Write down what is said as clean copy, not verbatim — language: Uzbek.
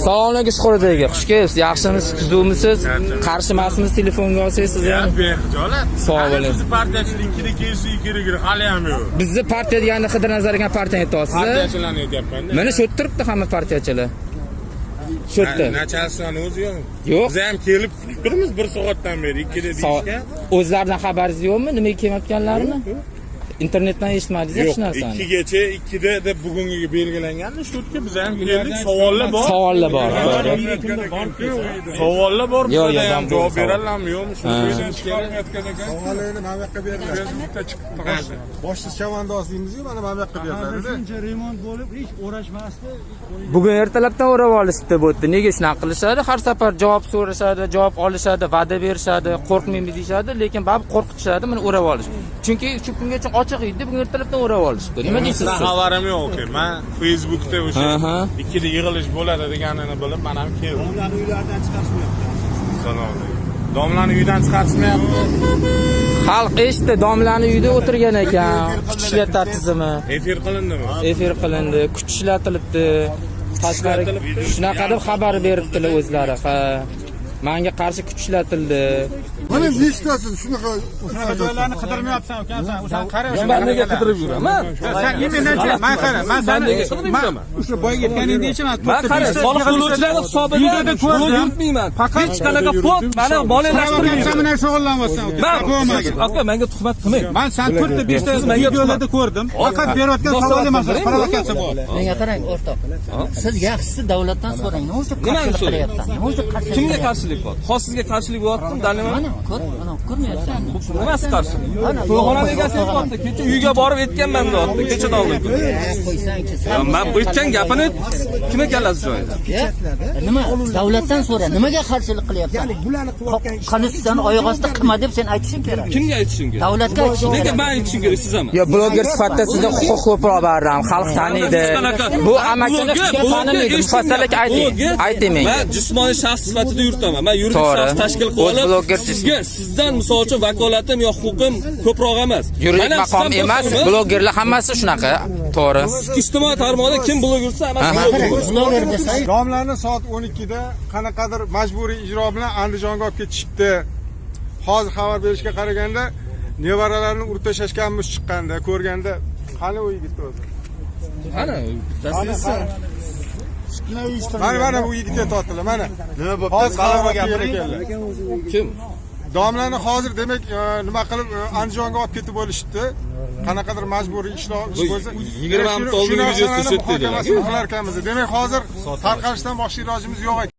Sog'liq aka Shuhrat aka, xush kelibsiz. Yaxshimisiz, tuzukmisiz? Qarshimasimiz telefonga olsangiz siz ham? Behijolat. Sog' bo'ling. Siz partiyachilikka kelishi kerak, hali ham yo'q. Bizni partiya deganda Xidir Nazargan partiyani aytyapsiz. Partiyachilarni aytyapman-da. Mana shu yerda turibdi hamma partiyachilar. Shu yerda. Nachalsani o'zi yo'q. Yo'q. Biz ham kelib kutib turibmiz 1 soatdan beri 2 da deyishgan. O'zlaridan xabaringiz yo'qmi? Nimaga kelmayotganlarini? Internetdan eshitmadingiz shu narsani. 2 gacha 2 da deb bugungiga belgilanganda shu yerga biz ham keldik. Savollar bor. Savollar bor. Savollar bor. Yo'q, Bizda ham javob savol. beralami yo'qmi? Shuni o'ylashimiz kerak. Savollarni mana bu yoqqa beriladi. Facebookda chiqib turadi. Boshsiz chavandoz deymiz-ku, mana bu yoqqa beriladi. Shuncha remont bo'lib, hech o'rashmasdi. Bugun ertalabdan o'rab olishdi bo'pti. Nega shunaqa qilishadi? Har safar javob so'rashadi, javob olishadi, va'da berishadi, qo'rqmaymiz deyishadi, lekin baribir qo'rqitishadi, mana o'rab olish. Chunki shu kungacha ochiq edi, bugun ertalabdan o'rab olishdi. Nima deysiz? Xabarim yo'q aka. Men Facebookda o'sha 2 da yig'ilish bo'ladi deganini bilib, men ham keldim. Ularni uylaridan chiqarishmayapti. Salom. Domlani uydan chiqarishmayapti. Xalq eshitdi, domlani uyda o'tirgan ekan. Kuch ishlatar tizimi. Efir qilindimi? Efir qilindi, kuch ishlatilibdi. Tashqari shunaqa deb xabar beribdilar o'zlari. Ha. Menga qarshi kuch ishlatildi. Mana nechtasi shunaqa Joylarni qidirmayapsan ekansan. O'shani qara. Men nega qidirib yuraman? Sen mendan men qara. Men Nega qidirib yuraman? o'sha boyga yetganingda echaman. Men qara, soliq to'lovchilarning hisobidan blog yuritmayman. Faqat hech qanaqa fond meni moliyalashtirmayman. Sen bilan shug'ullanmaysan. Aka, menga tuhmat qilmang. Men sen 4 ta 5 ta videolarda ko'rdim. Faqat berayotgan savol emas, provokatsiya bor. Menga qarang o'rtoq. Siz yaxshisi davlatdan so'rang. Nima uchun qarshilik qilyapsan? Nima uchun qarshilik? Kimga qarshilik bor? Xosizga qarshilik bo'lyaptimi? Dalilmi? Mana ko'r, mana ko'rmayapsan. Nimasi qarshilik? To'yxonani egasi aytibdi, kecha uyga borib aytganman deyapti. Kecha davlat. Qo'ysangchi. Men bu aytgan gapini kim ekanlasi joyida? Nima? Davlatdan so'ra. Nimaga qarshilik qilyapsan? Konstitutsiyani oyoq ostida qilma deb sen aytishing kerak. Kimga aytishing kerak? Davlatga aytishing Nega kerak. men aytishim kerak sizami? Yo, bloger sifatida sizda huquq ko'proq bararam, xalq taniydi. Bu amakini tanimaydi. Mufassalik ayting. Ayting menga. Men jismoniy shaxs sifatida yuritaman. Men yuridik shaxs tashkil qilib olib, sizdan misol uchun vakolatim yo huquqim ko'proq emas. Yuridik maqom emas, blogerlar hammasi shunaqa. To'g'ri. Ijtimoiy tarmoqda kim blog yursa, hammasi Bloger desang, domlarni soat 12 da qanaqadir majburiy ijro bilan Andijonga olib ketishibdi. Hozir xabar berishga qaraganda nevaralarini urib tashlashganmiz chiqqanda, ko'rganda qani u yigit o'zi. Ana, tasdiqsiz. Mana bu yigitga tortildi, mana. Nima bo'pti? Hozir xabar gapiring. Kim? Domlarni hozir demak nima qilib Andijonga olib ketib bo'lishdi. Qanaqadir majburiy ish bo'lsa, 20 videosi tushib dedilar. Demak hozir tarqalishdan boshqa ilojimiz yo'q ekan.